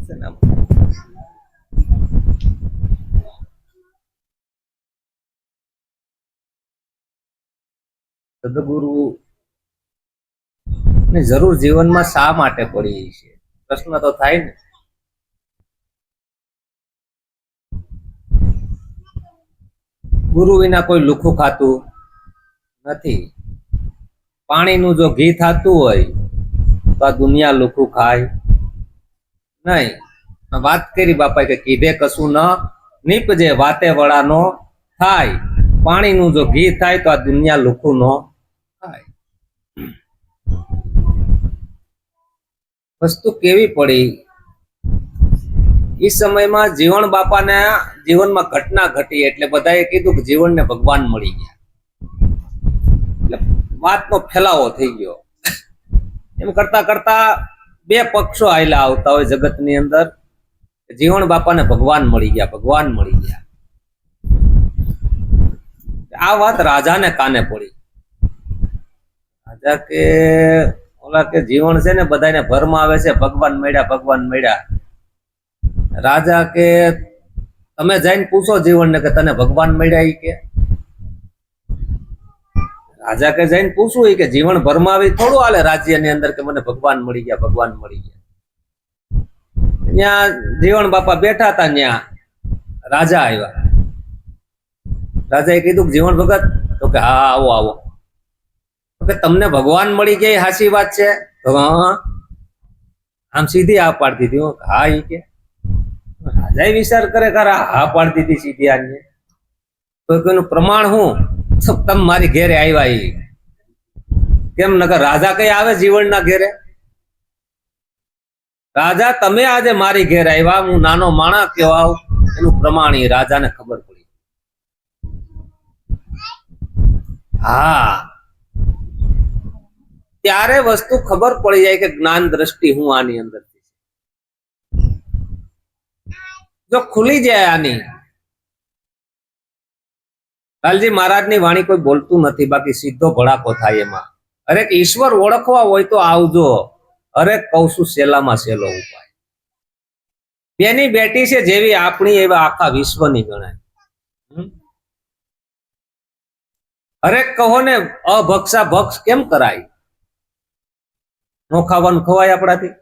છે ને સદગુરુ ની જરૂર જીવનમાં શા માટે પડી છે? પ્રશ્ન તો થાય ને. ગુરુ વિના કોઈ લુખું ખાતું નથી. પાણીનું જો ઘી થતું હોય તો આ દુનિયા લુખું ખાય નહીં. વાત કરી બાપા કે કીધે કશું ન નીપજે વાતે વળાનો થાય. પાણીનું જો ઘી થાય તો આ દુનિયા લુખું ન થાય. વસ્તુ કેવી પડી એ સમયમાં જીવણ બાપાને જીવનમાં ઘટના ઘટી એટલે બધાએ કીધું કે જીવનને ભગવાન મળી ગયા. એટલે વાતનો ફેલાવો થઈ ગયો. એમ કરતા કરતા બે પક્ષો આયલા આવતા હોય જગતની અંદર. જીવણ બાપાને ભગવાન મળી ગયા, ભગવાન મળી ગયા. આ વાત રાજાને કાને પડી. રાજા કે ઓલા કે જીવણ છે ને બધાને ભરમાં આવે છે ભગવાન મળ્યા, ભગવાન મળ્યા. રાજા કે તમે જઈને પૂછો જીવણને કે તને ભગવાન મળ્યા. ઈ કે રાજા કે જઈને પૂછવું કે જીવન ભરમાં આવી થોડું હાલે રાજ્યની અંદર કે મને ભગવાન મળી ગયા, ભગવાન મળી ગયા. ત્યાં જીવણ બાપા બેઠા હતા, ત્યાં રાજા આવ્યા. રાજાએ કીધું જીવણ ભગત? તો કે હા આવો આવો. તો કે તમને ભગવાન મળી ગયા હાચી વાત છે? તો હા. આમ સીધી હા પાડતી હતી. હા ઈ કે રાજા વિચાર કરે ખરા હા પાડતી હતી સીધી આને. તો એનું પ્રમાણ હું તમે મારી ઘેરે આવ્યા ઈ કેમ? નકર રાજા કઈ આવે જીવણના ઘેરે? રાજા તમે આજે મારી ઘેર આવ્યા, હું નાનો માણસ કેવા એનું પ્રમાણ ઈ રાજાને ખબર પડી. હા ત્યારે વસ્તુ ખબર પડી જાય કે જ્ઞાન દ્રષ્ટિ હું આની અંદર જો ખુલી જાય આની. લાલજી મહારાજની વાણી કોઈ બોલતું નથી, બાકી સીધો ભડાકો થાય એમાં. અરે ઈશ્વર ઓળખવા હોય તો આવજો. અરે કહું છું સેલામાં સેલો ઉપાય. બેની બેટી છે જેવી આપણી એવા આખા વિશ્વની ગણાય. અરે કહો ને અભક્ષા ભક્ષ કેમ કરાય? નો ખાવાનું ખવાય આપણાથી?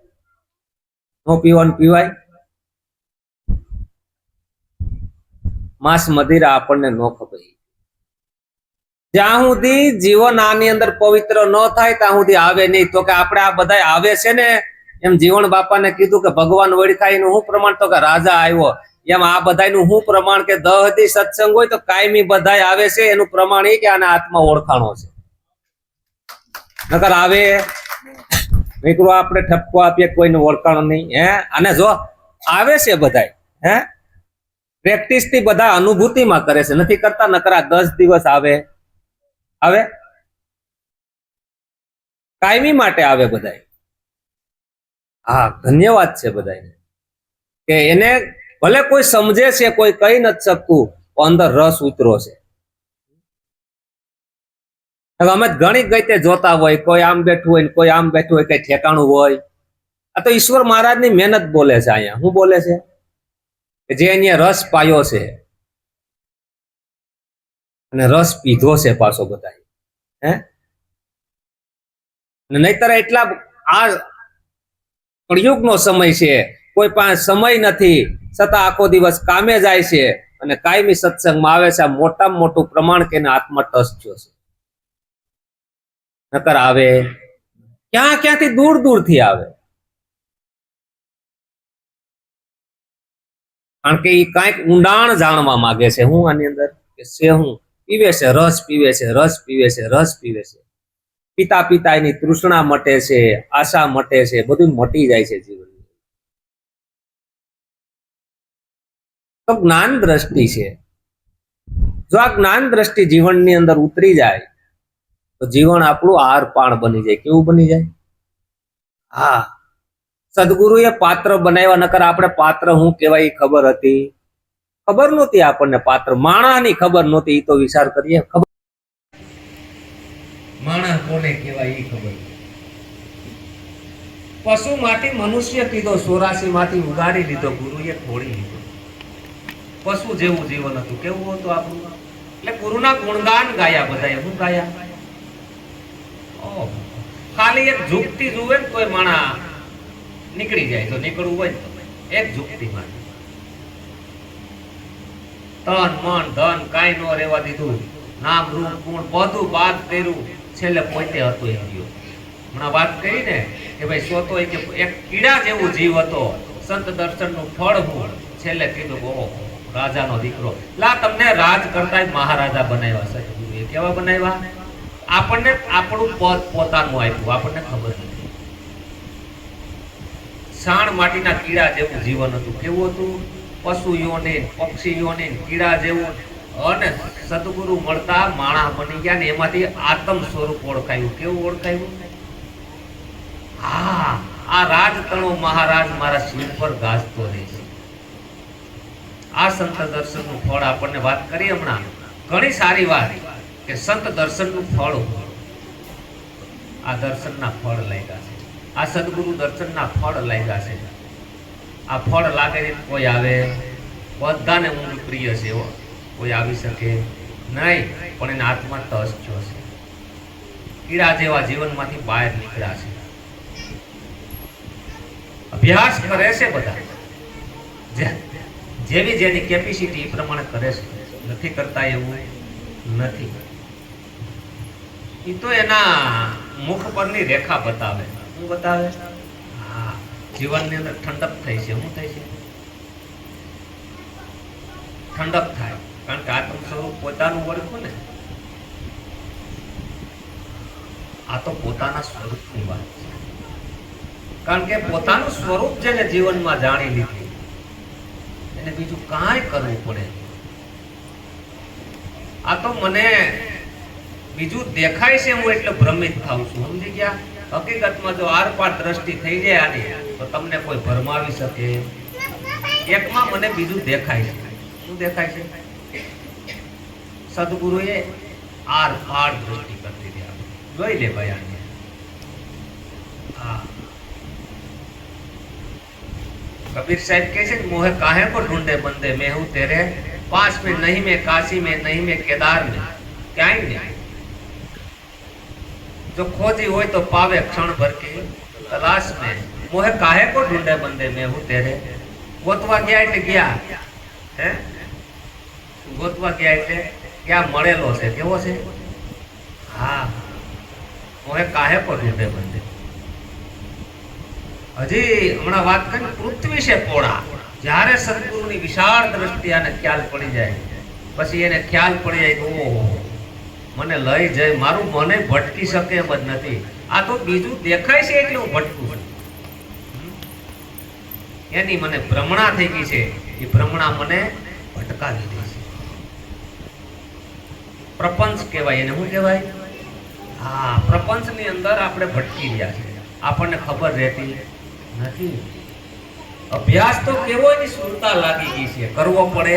નો પીવાનું પીવાય? માંસ મદિરા આપણને નો ખવાય. જ્યાં સુધી જીવન આની અંદર પવિત્ર ન થાય ત્યાં સુધી આવે નહીં. તો કે આપણે આ બધા આવે છે ને એમ જીવણ બાપાને કીધું કે ભગવાન ઓળખાય નું શું પ્રમાણ? તો કે રાજા આવ્યો. એમ આ બધાનું શું પ્રમાણ? કે દહદી સત્સંગ હોય તો કાયમી બધા આવે છે. એનું પ્રમાણ એ કે આના આત્મા ઓળખાણો છે. નકર આવે મિત્રો આપણે ઠપકો આપીએ કોઈને ઓળખાણો નહીં. હે અને જો આવે છે બધા હે પ્રેક્ટિસ થી બધા અનુભૂતિમાં કરે છે, નથી કરતા. નકર આ 10 દિવસ આવે આવે કાયમી માટે આવે બધા. હા ધન્યવાદ છે બધાને કે એને ભલે કોઈ સમજે છે, કોઈ કહી નથી શકતું, અંદર રસ ઉતરો છે. અમે ઘણી ગઈ જોતા હોય, કોઈ આમ બેઠું હોય કોઈ આમ બેઠું હોય, કઈ ઠેકાણું હોય. આ તો ઈશ્વર મહારાજની મહેનત બોલે છે. અહીંયા શું બોલે છે? કે જે અહીંયા રસ પાયો છે અને રસ પીધો છે પાછો બધા. હે નહીતર એટલા આ કળિયુગનો સમય છે, કોઈ પાસે સમય નથી, છતાં આખો દિવસ કામે જાય છે અને કાયમી સત્સંગમાં આવે છે. આ મોટામાં મોટું પ્રમાણ કે આત્મા ટસ થયો છે. નકર આવે ક્યાંથી દૂર દૂરથી આવે. કારણ કે એ કઈક ઊંડાણ જાણવા માંગે છે. હું આની અંદર કે છે હું પીવે છે, રસ પીવે છે, રસ પીવે છે, રસ પીવે છે. પિતા પિતા એની તૃષ્ણા મટે છે, આશા મટે છે, બધું મટી જાય છે જીવન. તો જ્ઞાન દ્રષ્ટિ છે. જો આ જ્ઞાન દ્રષ્ટિ જીવનની અંદર ઉતરી જાય તો જીવન આપણું આર પાણ બની જાય. કેવું બની જાય? હા સદગુરુએ પાત્ર બનાવ્યા. નકર આપણે પાત્ર હું કહેવાય ખબર હતી? ખબર નહોતી આપણને. પાત્ર માણાની ખબર નહોતી. એ તો વિચાર કરીએ ખબર માણસ કોને કહેવાય એ ખબર. પશુ માંથી મનુષ્ય કીધો, 84 માંથી ઉગાડી લીધો, ગુરુએ ખોળી લીધો. પશુ જેવું જીવન હતું. કેવું હતું આપણું? એટલે ગુરુના ગુણગાન ગાયા બધાએ. શું ગાયા? ઓહો, ખાલી એક ઝૂકતી જુએ ને તોય માણા નીકળી જાય. તો નીકળવું હોય ને એક ઝૂકતીમાં તન મન ધન કાંઈ ન રહેવા દીધું. નામ રૂપ ગુણ બધું બાદ કર્યું. છેલ્લે પોતે હતો એ ગયો. હમણાં વાત કરી ને કે ભાઈ સોતો કે એક કીડા જેવું જીવ હતો. સંત દર્શનનું ફળ હું. છેલ્લે કીધું ઓહો, રાજાનો દીકરો. લા તમને રાજ કરતા મહારાજા બનાવ્યા. સદગુરુએ કેવા બનાવ્યા? આપણને આપણું પદ પોતાનું આપ્યું. આપણને ખબર નથી. સાણ માટીના કીડા જેવું જીવન હતું. કેવું હતું? પશુઓને પક્ષીઓને કીડા જેવું. અને સદગુરુ મળતા માણસ બની ગયા ને એમાંથી આત્મ સ્વરૂપ ઓળખાયું. કેવું ઓળખાયું? હા, આ રાજતણો મહારાજ મારા શિવ પર ગાજતો રહેશે. આ સંત દર્શનનું ફળ આપણને વાત કરી હમણાં. ઘણી સારી વાત કે સંત દર્શનનું ફળ. આ દર્શનના ફળ લાગ્યા છે. આ સદગુરુ દર્શનના ફળ લાગ્યા છે. આ ફળ લાગે છે કોઈ આવે? બધાને ઊંઘ પ્રિય છે. કોઈ આવી શકે નહીં, પણ એના હાથમાં ટચ થયો છે. કીડા જેવા જીવનમાંથી બહાર નીકળ્યા છે. અભ્યાસ કરે છે બધા. જેવી જેની કેપેસિટી એ પ્રમાણે કરે છે. નથી કરતા એવું નથી. એ તો એના મુખ પરની રેખા બતાવે. શું બતાવે? હા, જીવનની અંદર ઠંડક થઈ છે. શું થાય છે? ઠંડક થાય. કારણ કે આત્મ સ્વરૂપ પોતાનું ઓળખું ને. આ તો પોતાના સ્વરૂપની વાત છે. કારણ કે પોતાનું સ્વરૂપ જેને જીવનમાં જાણી લીધું એને બીજું કાંઈ કરવું પડે. આ તો મને બીજું દેખાય છે હું એટલે ભ્રમિત થાઉં છું. સમજી ગયા? હકીકતમાં જો આરપાર દ્રષ્ટિ થઈ જાય આની તો તમને કોઈ ભરમાવી શકે. એકમાં મને બીજું દેખાય છે. શું દેખાય છે? સદગુરુએ આરપાર દ્રષ્ટિ કરી દીધી. જોઈ લે ભાઈ આને. હા, कबीर साहब कैसे मोह काहे को ढूंढे बंदे मैं हूं तेरे पास में नहीं मैं काशी में नहीं मैं केदार में क्या नहीं जो खोजी हो तो पावे क्षण भर की तलाश में मोह काहे को ढूंढे बंदे मैं हूं तेरे गोतवा गया એટલે ગયા હે ગોતવા ગયા એટલે ક્યાં મળેલો છે કેવો છે હા મોહે કાહે को ढूंढे बंदे હજી હમણાં વાત કરી પૃથ્વી છે પોળા જ્યારે સદગુરુની વિશાળ દ્રષ્ટિ આને ખ્યાલ પડી જાય પછી એને ખ્યાલ પડી જાય કે ઓહો મને લઈ જાય મારું મને ભટકી શકે એમ જ નથી આ તો બીજું દેખાય છે એટલે હું ભટકું એની મને ભ્રમણા થઈ ગઈ છે એ ભ્રમણા મને ભટકાવી દે છે પ્રપંચ કહેવાય એને શું કહેવાય હા પ્રપંચની અંદર આપણે ભટકી રહ્યા છે આપણને ખબર રહેતી નથી અભ્યાસ તો કેવો એની સુરતા લાગી ગઈ છે કરવો પડે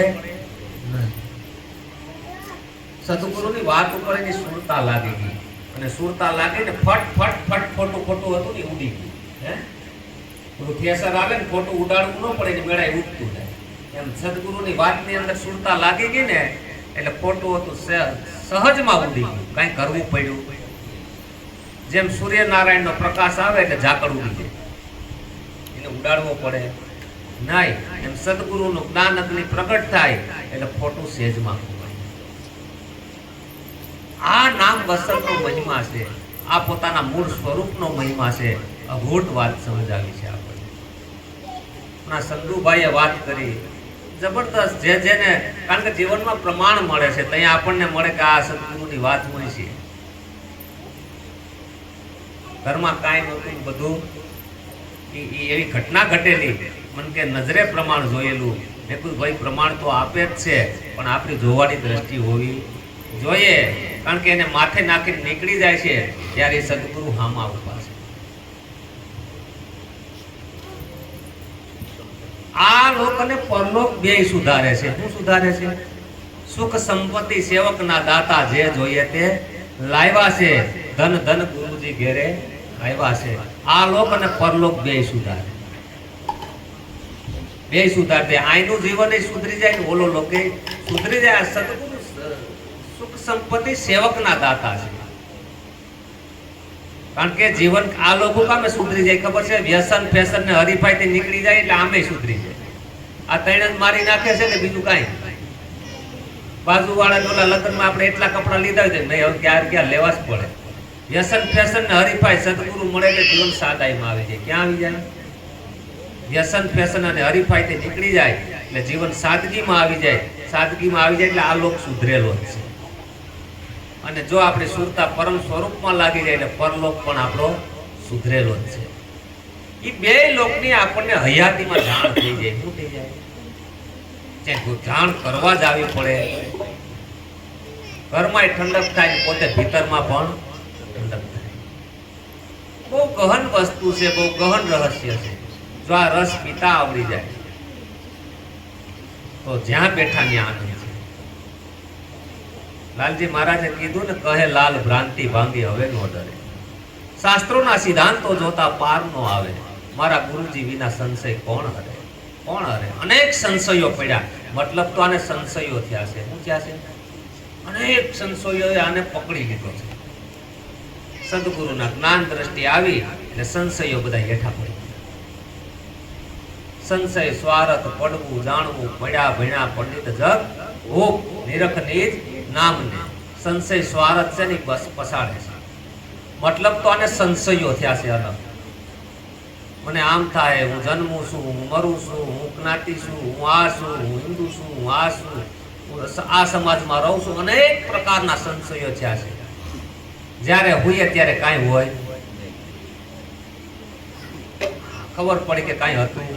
સદગુરુની વાત ઉપર એની સુરતા લાગી ગઈ અને સુરતા લાગીને ફટ ફટ ફટ ખોટું ખોટું હતું ને ઉડી ગયું હે પેલું થેસર આવે ને ખોટું ઉડાડવું ન પડે ને મેળાએ ઉડતું જાય એમ સદગુરુની વાતની અંદર સુરતા લાગી ગઈ ને એટલે ખોટું હતું સહજમાં ઉડી ગયું કાંઈ કરવું પડ્યું જેમ સૂર્યનારાયણનો પ્રકાશ આવે એટલે ઝાકળ ઉડી જાય એને ઉડાડવો પડે નહીં એમ સદગુરુનું જ્ઞાન અગ્નિ પ્રગટ થાય એટલે ખોટું સેજમાં આ નામ વસંતનો મહિમા છે આ પોતાના મૂળ સ્વરૂપનો મહિમા છે અઘૂટ વાત સમજાવી છે આપણને ના સંધુભાઈએ વાત કરી જબરદસ્ત જે જેને કારણ કે જીવનમાં પ્રમાણ મળે છે ત્યાં આપણને મળે કે આ સદગુરુની વાત હોય છે ઘરમાં કાંઈ નહોતું બધું એવી ઘટના ઘટેલી મને કે નજરે પ્રમાણ જોયેલું મેં કીધું ભાઈ પ્રમાણ તો આપે જ છે પણ આપણી જોવાની દ્રષ્ટિ હોવી જોઈએ કારણ કે એને માથે નાખીને નીકળી જાય છે ત્યારે સદગુરુ હામા ઉભા છે આ લોકોને પરલોક બેય સુધારે છે શું સુધારે છે સુખ સંપત્તિ સેવકના દાતા જે જોઈએ તે લાવ્યા છે ધન ધન ગુરુજી ઘેરે આવ્યા છે, આ લોક અને પરલોક બે સુધારે, બે સુધારતે. આયનું જીવન એ સુધરી જાય ને ઓલો લોકે સુધરી જાય. આ સદગુરુ સુખ સંપત્તિ સેવકના દાતા છે. કારણ કે જીવન આ લોકો કામે સુધરી જાય ખબર છે? વ્યસન ફેશન ને હરીફાઈ થી નીકળી જાય એટલે આમે સુધરી જાય. આ ત્રણ જ મારી નાખે છે ને બીજું કાંઈ. બાજુ વાળા ઓલા લગ્નમાં આપણે એટલા કપડા લીધા છે નહીં, હવે ક્યાં લેવા જ પડે. વ્યસન ફેશન ને હરીફાઈ સદગુરુ મળે એટલે જીવન સાદાઈમાં આવી જાય. ક્યાં આવી જાય? વ્યસન ફેશન અને હરીફાઈ થી નીકળી જાય એટલે જીવન સાદગીમાં આવી જાય. સાદગીમાં આવી જાય એટલે આ લોક સુધરેલો જ છે. અને જો આપણે સુરતા પરમ સ્વરૂપમાં લાગી જાય એટલે પરલોક પણ આપણો સુધરેલો જ છે. એ બે લોકની આપણને હયાતીમાં જાણ થઈ જાય. શું થઈ જાય? જાણ કરવા જ આવી પડે. ઘરમાં ઠંડક થાય, પોતે ભીતરમાં પણ ઠંડક થાય. બહુ ગહન વસ્તુ છે, બહુ ગહન રહસ્ય છે. જો આ રસ પીતા આવડી જાય તો જ્યાં બેઠા ત્યાં આનંદ છે. લાલજી મહારાજે કીધું ને, કહે લાલ ભ્રાંતિ ભાંગી હવે નો ડરે, શાસ્ત્રોના સિદ્ધાંતો જોતા પાર નો આવે, મારા ગુરુજી વિના સંશય કોણ હરે? કોણ હરે? અનેક સંશયો પડ્યા. મતલબ તો આને સંશયો થયા છે. શું થયા છે? અનેક સંશયોએ આને પકડી લીધો છે. સદગુરુના જ્ઞાન દ્રષ્ટિ આવી એટલે સંશયો બધા હેઠા પડી. સંશય સ્વાર્થ પડવું જાણવું, પડ્યા ભણ્યા પંડિત જગ ભોગ નિરખ નિજ નામને. સંશય સ્વાર્થ છે ને બસ પસાડે છે. મતલબ તો આને સંશયો થયા છે અલગ. મને આમ થાય, હું જન્મું છું, હું મરું છું, હું જ્ઞાતિ છું, હું આ છું, હું હિન્દુ છું, હું આ છું, હું આ સમાજમાં રહું છું. અનેક પ્રકારના સંશયો થયા છે. જ્યારે હોઈએ ત્યારે કાંઈ હોય, ખબર પડી કે કાંઈ હતું.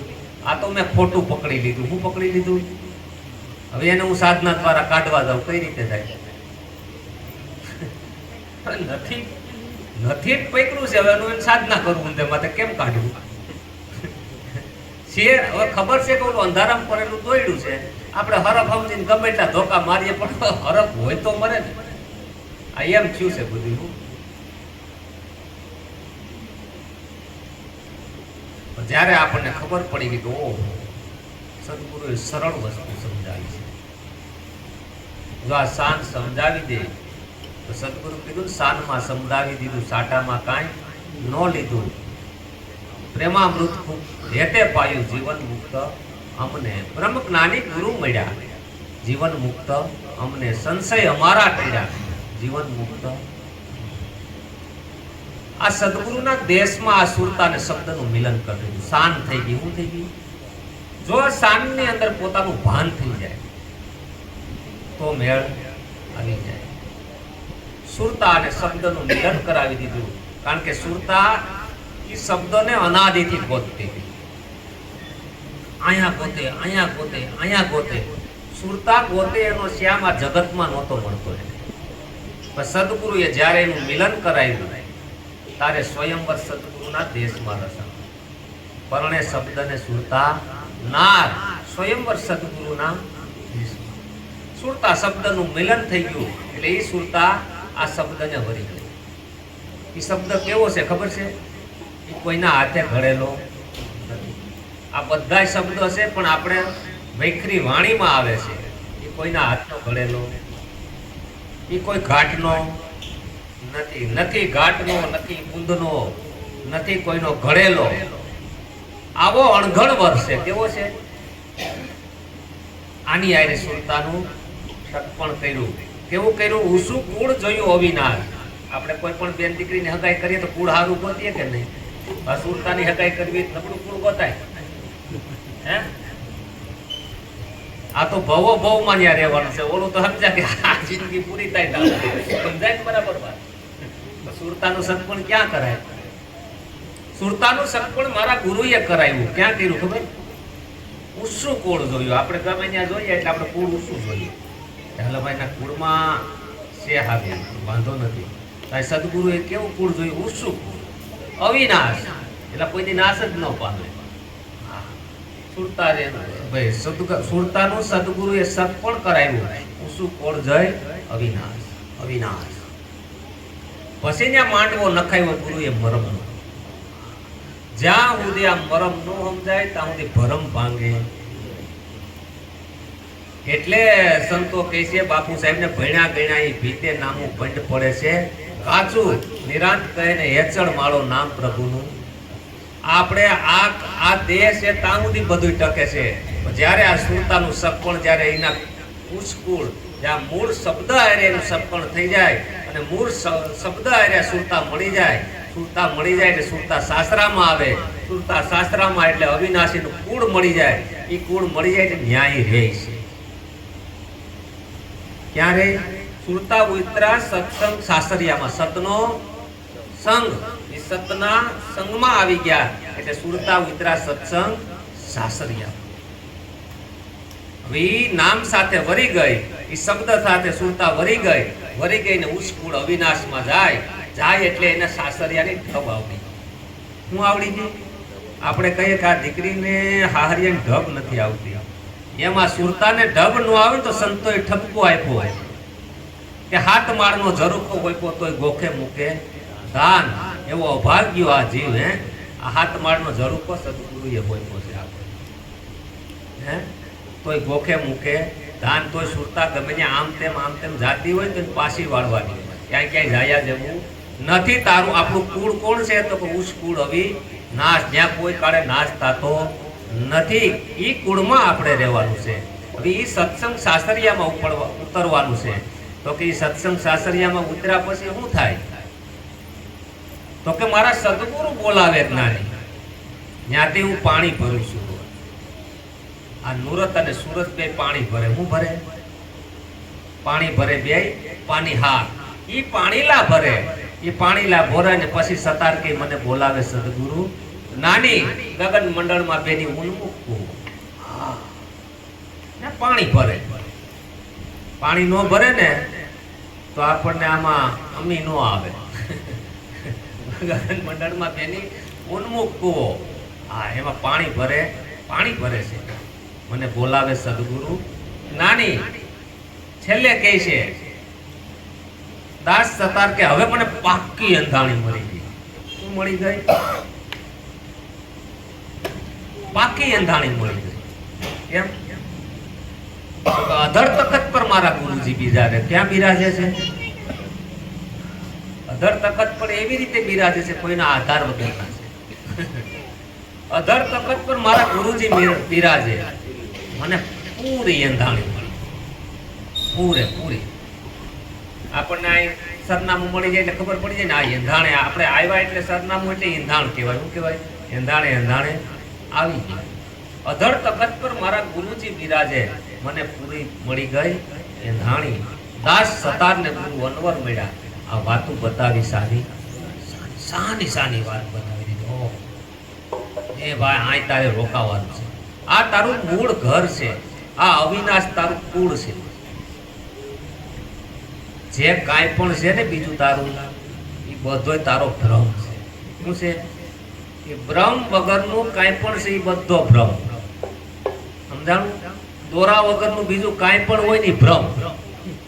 આ તો મેં ખોટું પકડી લીધું. હું પકડી લીધું? હવે એને હું સાધના દ્વારા કાઢવા જાઉં, કઈ રીતે થાય? નથી નથી જ પકડ્યું છે. હવે એનું સાધના કરવું તેમાં કેમ કાઢવું? હવે ખબર છે કે ઓલું અંધારામ પડેલું દોયડું છે. આપણે હરફ સમજીને ગમે એટલા ધોકા મારીએ પણ હરફ હોય તો મરે ને. આ એમ થયું છે બધું. જ્યારે આપણને ખબર પડી ગઈ કે ઓહો, સદગુરુએ સરળ વસ્તુ સમજાવી છે. જો આ શાન સમજાવી દે તો સદગુરુ કીધું શાનમાં સમજાવી દીધું, સાટામાં કાંઈ ન લીધું. પ્રેમામૃત ખૂબ હેતે પાયું, જીવન મુક્ત અમને. બ્રહ્મ જ્ઞાની ગુરુ મળ્યા, જીવન મુક્ત અમને. સંશય અમારા ટળ્યા, જીવન મુક્ત. આ સદગુરુના દેશમાં આ સુરતા અને શબ્દનું મિલન કરી દીધું. શાન થઈ ગઈ. શું થઈ ગયું? જો શાનની અંદર પોતાનું ભાન થઈ જાય તો મેળ આવી જાય. સુરતા અને શબ્દનું મિલન કરાવી દીધું. કારણ કે સુરતા એ શબ્દને અનાદિથી ગોતતી હતી. અહીંયા ગોતે, અહીંયા ગોતે, અહીંયા ગોતે. સુરતા ગોતે એનો શ્યામ આ જગતમાં નહોતો મળતો. પણ સદગુરુએ જ્યારે એનું મિલન કરાવ્યું તારે સ્વયંવર સદગુરુના દેશમાં રસા. પરણે શબ્દને સુરતા નાર, સ્વયંવર સદગુરુના દેશમાં. સુરતા શબ્દનું મિલન થઈ ગયું એટલે એ સુરતા આ શબ્દને વરી ગઈ. એ શબ્દ કેવો છે ખબર છે? એ કોઈના હાથે ઘડેલો નથી. આ બધા શબ્દો છે પણ આપણે વૈખરી વાણીમાં આવે છે. એ કોઈના હાથનો ઘડેલો, એ કોઈ ઘાટનો નથી. નથી ઘાટનો, નથી બુંદનો, નથી કોઈનો ઘડેલો. આવો અણઘડ વર્ષે કેવો છે? આની આરે સુરતાનું સટપણ કર્યું. કેવું કર્યું? ઉસુ કુળ જોયું અવિનાશ. આપણે કોઈ પણ બેન દીકરીને હગાઈ કરીએ તો કુળ હારું ગોતીએ કે નહીં? આ સુરતાની હગાઈ કરવી નબળું કુળ ગોતાય હે? આ તો ભવો ભવ માં ત્યાં રહેવાનું છે. ઓલું તો સમજા કે આ જિંદગી પૂરી થાય સમજાય ને બરાબર વાત. સુરતાનું સત્પણ ક્યાં કરાય? સુરતાનું સત્પણ મારા ગુરુએ કરાવ્યું. ક્યાં કર્યું ખબર? ઉસુ કુળ જોયું. આપણે ગમે ત્યાં જોઈએ એટલે આપણે કુળ ઉસુ જોઈએ. હેલાભાઈના કુળમાં છે હાથે વાંધો નથી. સદગુરુએ કેવું કુળ જોયું? ઉસુ કુળ અવિનાશ, એટલે કોઈની નાશ જ ન પામે. સુરતા ભાઈ સુરતાનું સદગુરુએ સત્પણ કરાવ્યું. ઉસુ કુળ જય અવિનાશ, અવિનાશ. પછી ત્યાં માંડવો નખાયો ગુરુએ મરમનો. જ્યાં સુધી આ મરમ ન સમજાય ત્યાં સુધી ભરમ ભાંગે. એટલે સંતો કહે છે બાપુ સાહેબ ને ભણ્યા ગણ્યા એ ભીતે નામું ભંડ પડે છે, કાચું નિરાંત કહે ને હેચળ માળો નામ પ્રભુનું. આપણે આ દેહ છે ત્યાં સુધી બધું ટકે છે. જ્યારે આ સુરતાનું સપણ, જ્યારે એના ઉષ્કુળ, જ્યાં મૂળ શબ્દ હારે એનું સપણ થઈ જાય અને મૂળ શબ્દ હારે સુરતા મળી જાય, સુરતા મળી જાય એટલે સુરતા શાસ્ત્રામાં આવે, સુરતા શાસ્ત્રામાં એટલે અવિનાશીનું કુળ મળી જાય. એ કુળ મળી જાય એટલે ન્યાય રહે છે. ક્યારે સુરતા ઉતરા સત્સંગ સાસરિયામાં, સતનો સંગ, એ સતના સંગમાં આવી ગયા એટલે સુરતા ઉતરા સત્સંગ સાસરિયા. હવે ઈ નામ સાથે વરી ગઈ, એ શબ્દ સાથે સુરતા વરી ગઈ ને ઉષ્કુળ અવિનાશમાં જાય એટલે એને સાસરિયાની ઢબ આવડી. શું આવડી ગઈ? આપણે કહીએ કે આ દીકરીને હાહરિયાની ઢબ નથી આવતી, એમાં સુરતાને ઢબ ન આવે તો સંતોએ ઠપકો આપ્યો કે હાથ માળનો ઝરૂખો હોયપો તોય ગોખે મૂકે દાન. એવો અભાગ્યો આ જીવ. આ હાથ માળનો ઝરૂખો સદગુરુએ હોયપો છે આપણે, તોય ગોખે મૂકે દાન. તોય સુરતા ગમે ત્યાં આમ તેમ જાતી હોય તો પાછી વાળવાની, ક્યાંય જાયા જેવું નથી. તારું આપણું કુળ કોણ છે? તો ઉષ્કુળ અવિનાશ, જ્યાં કોઈ કાળે નાશ થતો નથી. ઈ કુળમાં આપણે રહેવાનું છે. હવે ઈ સત્સંગ સાસરિયામાં ઉતરવાનું છે. તો કે સત્સંગ સાસરિયામાં ઉતર્યા પછી શું થાય? તો કે મારા સદગુરુ બોલાવે જ્ઞાની, ત્યાંથી હું પાણી ભરું છું. આ નુરત અને સુરત બે પાણી ભરે. હું ભરે? પાણી ભરે બે પાણી. હા, ઈ પાણીલા ભરે. એ પાણીલા ભરે ને પછી સતાર કે મને બોલાવે સદગુરુ નાની, ગગન મંડળમાં બેની ઉન્મુક્ત. હા, ને પાણી ભરે. પાણી નો ભરે ને તો આપણને આમાં અમી નો આવે. ગગન મંડળમાં બેની ઉન્મુક્ત. હા, એમાં પાણી ભરે છે. મને બોલાવે સદગુરુ નાની. છેલ્લે કહે છે દાસ સતાર કે હવે મને પાક્કી અંધાણી મળી ગઈ. શું મળી ગઈ? પાક્કી અંધાણી મળી ગઈ. કેમ? અધર તખત પર મારા ગુરુજી બિરાજે. ક્યાં બિરાજે છે? અધર તખત પર એવી રીતે બિરાજે છે કોઈના આધાર વગરના છે. અધર તખત પર મારા ગુરુજી બિરાજે. મને પૂરી અંધાણી મળી, પૂરી. આપણને આ સરનામું મળી જાય એટલે ખબર પડી જાય ને આ એંધાણે આપણે આવ્યા એટલે સરનામું એટલે એંધાણ કહેવાય. શું કહેવાય? એંધાણે આવી ગયા. અધર તખત પર મારા ગુરુજી બિરાજે, મને પૂરી મળી ગઈ એંધાણી. દાસ સતાર ને ગુરુ અનવર મળ્યા. આ વાતું બતાવી સાની વાત બતાવી દીધી. એ ભાઈ આ તારે રોકાવાનું છે. આ તારું મૂળ ઘર છે. આ અવિનાશ તારું કુળ છે. જે કાંઈ પણ છે ને બીજું તારું, એ બધોય તારો ભ્રમ છે. શું છે? એ ભ્રમ વગરનું કાંઈ પણ છે, એ બધો ભ્રમ. સમજાણું? દોરા વગરનું બીજું કાંઈ પણ હોય ને ભ્રમ.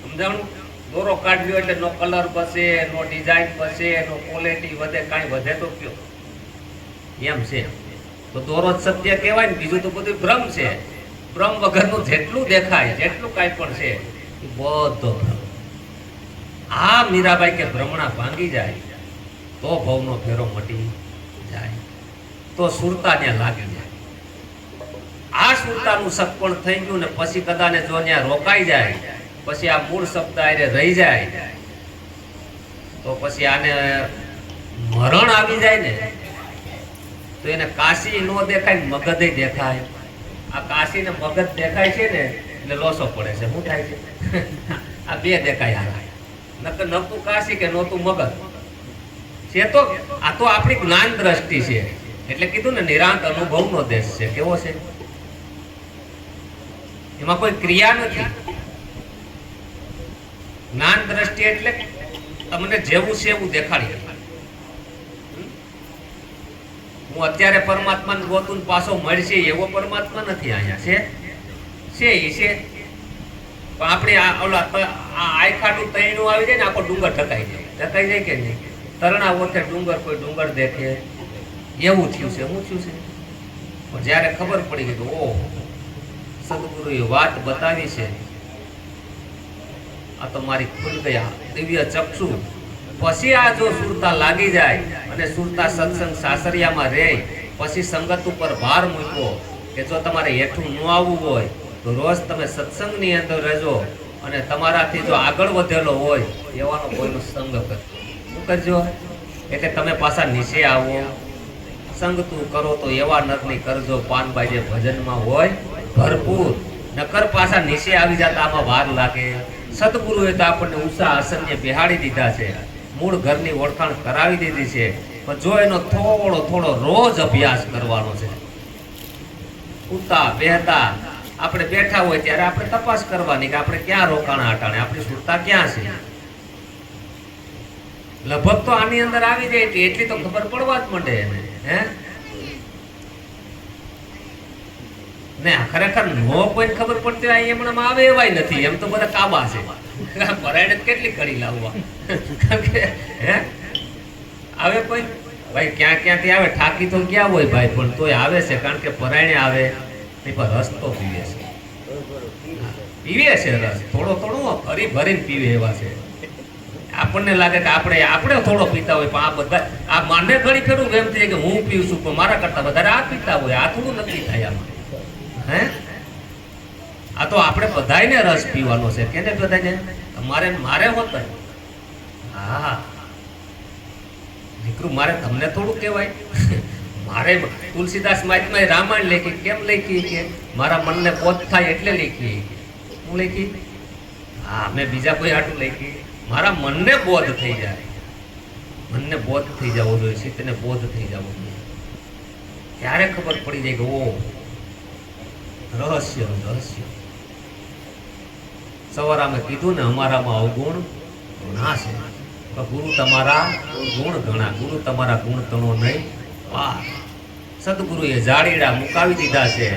સમજાણું? દોરો કાઢ્યો એટલે નો કલર બસે, નો ડિઝાઇન બસે, નો ક્વોલિટી વધે, કાંઈ વધે તો કયો એમ છે. તો દોરો જ સત્ય કહેવાય ને, બીજું તો બધું ભ્રમ છે. ભ્રમ વગરનું જેટલું દેખાય, જેટલું કાંઈ પણ છે એ બધો ભ્રમ. આ મીરાબાઈ કે ભ્રમણા ભાંગી જાય તો ભવનો ફેરો મટી જાય, તો સુરતા ત્યાં લાગી જાય. આ સુરતાનું સપણ થઈ ગયું ને પછી કદાચ જો ત્યાં રોકાઈ જાય, પછી આ મૂળ શબ્દ આરે રહી જાય, તો પછી આને મરણ આવી જાય ને તો એને કાશી નો દેખાય, મગધ દેખાય. આ કાશી ને મગધ દેખાય છે ને એટલે લોસો પડે છે. શું થાય છે? આ બે દેખાય. નતું કાશી કે નહોતું મગધ છે. તો આ તો આપણી જ્ઞાન દ્રષ્ટિ છે. એટલે કીધું ને નિરાંત અનુભવનો દેશ છે. કેવો છે? એમાં કોઈ ક્રિયા નથી. જ્ઞાન દ્રષ્ટિ એટલે તમને જેવું છે એવું દેખાડી. હું અત્યારે પરમાત્માને ગોતું પાછો મળશે એવો પરમાત્મા નથી. અહીંયા છે પણ આપણે આયખાટું તૈણું આવી જાય ને આખો ડુંગર ઢકાઈ જાય કે નહીં? તરણા ઓથે ડુંગર, કોઈ ડુંગર દેખે એવું થયું છે, શું થયું છે? પણ જ્યારે ખબર પડી ગઈ કે ઓહ, સદગુરુએ વાત બતાવી છે, આ તો મારી ખુલ ગયા દિવ્ય ચક્ષુ. પછી આ જો સુરતા લાગી જાય અને સુરતા સત્સંગ સાસરિયામાં રહે, પછી સંગત ઉપર ભાર મૂક્યો કે જો તમારે હેઠું ન આવવું હોય તો રોજ તમે સત્સંગની અંદર રહેજો અને તમારાથી જો આગળ વધેલો હોય એવાનો કોઈનો સંગ કરજો. શું કરજો? એટલે તમે પાછા નીચે આવો, સંગ તું કરો તો એવા નરની કરજો પાનબાઈ જે ભજનમાં હોય ભરપૂર. નકર પાછા નીચે આવી જતા આમાં વાર લાગે. સદગુરુએ તો આપણને ઉષા આસનને બેહાડી દીધા છે, મૂળ ઘરની ઓળખાણ કરાવી દીધી છે, પણ જો એનો થોડો રોજ અભ્યાસ કરવાનો છે. ઉતા બેહતા આપણે બેઠા હોય ત્યારે આપણે તપાસ કરવાની કે આપણે ક્યાં રોકાણા અટાણે, આપણી સુરતા ક્યાં છે. લગભગ તો આની અંદર આવી જાય એટલી તો ખબર પડવા જ માંડે એને. હે ને ખરેખર નો કોઈને ખબર પડતી હોય એમણે આવે એવાય નથી. એમ તો બધા કાબા છે, પરાયણે કેટલી કડી લાવવા. હે આવે કોઈ ભાઈ ક્યાંથી આવે, ઠાકી તો ક્યાં હોય ભાઈ, પણ તોય આવે છે, કારણ કે પરાયણે આવે એ પર રસ તો પીવે છે, રસ થોડો હરી ભરીને પીવે એવા છે. આપણને લાગે કે આપણે થોડો પીતા હોય, પણ આ બધા આ માને ઘણી ફેરું એમ થાય કે હું પીવું છું, પણ મારા કરતા વધારે આ પીતા હોય. આ થોડું નક્કી થાય આમાં. હે આ તો આપણે બધાને રસ પીવાનો છે. કેને બધાને? મારે હોત. હા દીકરું, મારે તમને થોડું કહેવાય. મારે તુલસીદાસ મહાત્માએ રામાયણ લખી. કેમ લખી? કે મારા મનને બોધ થાય એટલે લખી. હું લખી? હા, મેં બીજા કોઈ હાટું લખી. મારા મનને બોધ થઈ જાય, મનને બોધ થઈ જવો જોઈએ, ચિત્તને બોધ થઈ જવો જોઈએ. ત્યારે ખબર પડી જાય કે ઓ રહસ્ય. સવારે અમે કીધું ને, અમારામાં અવગુણ ઘણા છે, ગુરુ તમારા ગુણ ઘણા, ગુરુ તમારા ગુણ તણો નહીં પાર. સદગુરુએ જાડીડા મુકાવી દીધા છે.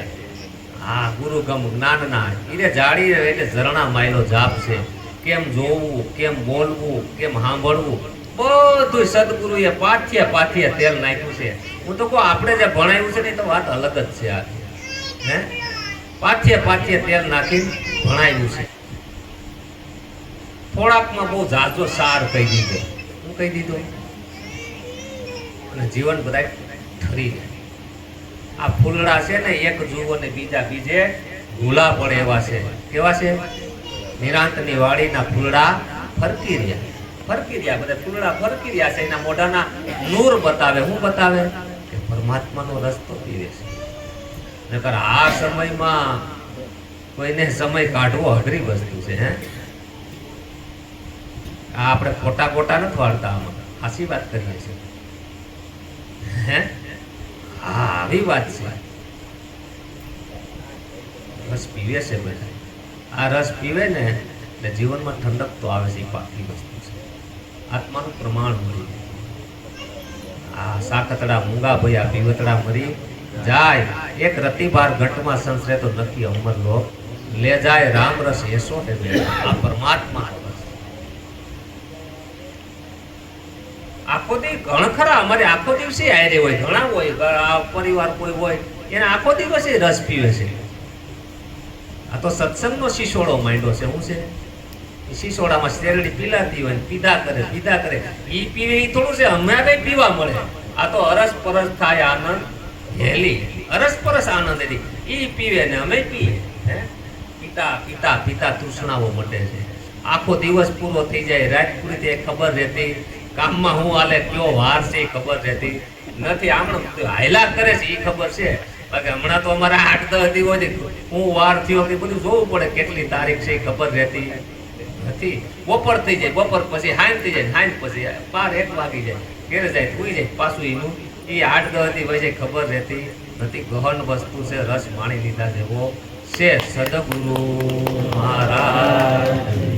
હા, ગુરુ ગમ જ્ઞાનના એટલે જાડી એટલે ઝરણા માયલો જાપ છે. કેમ જોવું, કેમ બોલવું, કેમ સાંભળવું, બધું સદગુરુએ પાથિયા તેલ નાખ્યું છે. હું તો કહું આપણે જે ભણાવ્યું છે ને તો વાત અલગ જ છે. આ હે પાથિયા તેલ નાખીને ભણાવ્યું છે. થોડાકમાં બહુ ઝાઝો સાર કહી દીધો. હું કહી દીધો અને જીવન બધા ઠરી જાય. આ ફૂલડા છે ને, એક જુઓ ને બીજા બીજે ભૂલા પડે એવા છે. કેવા છે? નિરાંતની વાડીના ફૂલડા ફરકી રહ્યા બધા ફૂલડા ફરકી રહ્યા છે. એના મોઢાના નૂર બતાવે. શું બતાવે? કે પરમાત્માનો રસ્તો પીવે છે. નકર આ સમયમાં કોઈને સમય કાઢવો અઘરી વસ્તુ છે. હે આ આપણે ખોટા નથી વાળતા, આમાં સાચી વાત કરીએ છીએ. હે હા, આવી વાત છે. રસ પીવે છે બધા. આ રસ પીવે ને એટલે જીવનમાં ઠંડક તો આવે છે. એ પાકી વસ્તુ છે. આત્માનું પ્રમાણ મળી આ સાકતડા મૂંગા ભયા પીવતડા મરી જાય. એક રતિભાર ઘટમાં સંસરે તો નક્કી અમર લોક લે જાય. રામ રસ એસો હે આ પરમાત્મા. આખો દી ઘણ ખરા અમારે આખો દિવસે આયરે હોય, ઘણા હોય પરિવાર કોઈ હોય એને આખો દિવસે રસ પીવે છે. આ તો સત્સંગનો શિશોડો માંડ્યો છે. શું છે? શિશોડામાં શેરડી પીલાતી હોય, પીધા કરે. ઈ પીવે ઈ થોડું છે, અમે પીવા મળે. આ તો અરસ પરસ થાય આનંદ હેલી, અરસ પરસ આનંદ હેલી. ઈ પીવે ને અમે પીએ. હે પીતા તૃષ્ણાઓ મટે છે. આખો દિવસ પૂરો થઈ જાય, રાત પૂરી થઈ ખબર રહેતી. કામમાં હું હાલે કયો વાર છે એ ખબર રહેતી નથી. આમણે હાયલા કરે છે એ ખબર છે, બાકી હમણાં તો અમારા 8-10 દિવસ હું વાર થયો કે બધું જોવું પડે. કેટલી તારીખ છે એ ખબર રહેતી નથી. બપોર થઈ જાય, બપોર પછી હાંજ થઈ જાય, હાંજ પછી 12-1 વાગી જાય, ઘેરે જાય, સુઈ જાય પાછું. એનું એ 8-10 દિવસ ખબર રહેતી નથી. ગહન વસ્તુ છે. રસ માણી લીધા જેવો છે. સદગુરુ મહારાજ.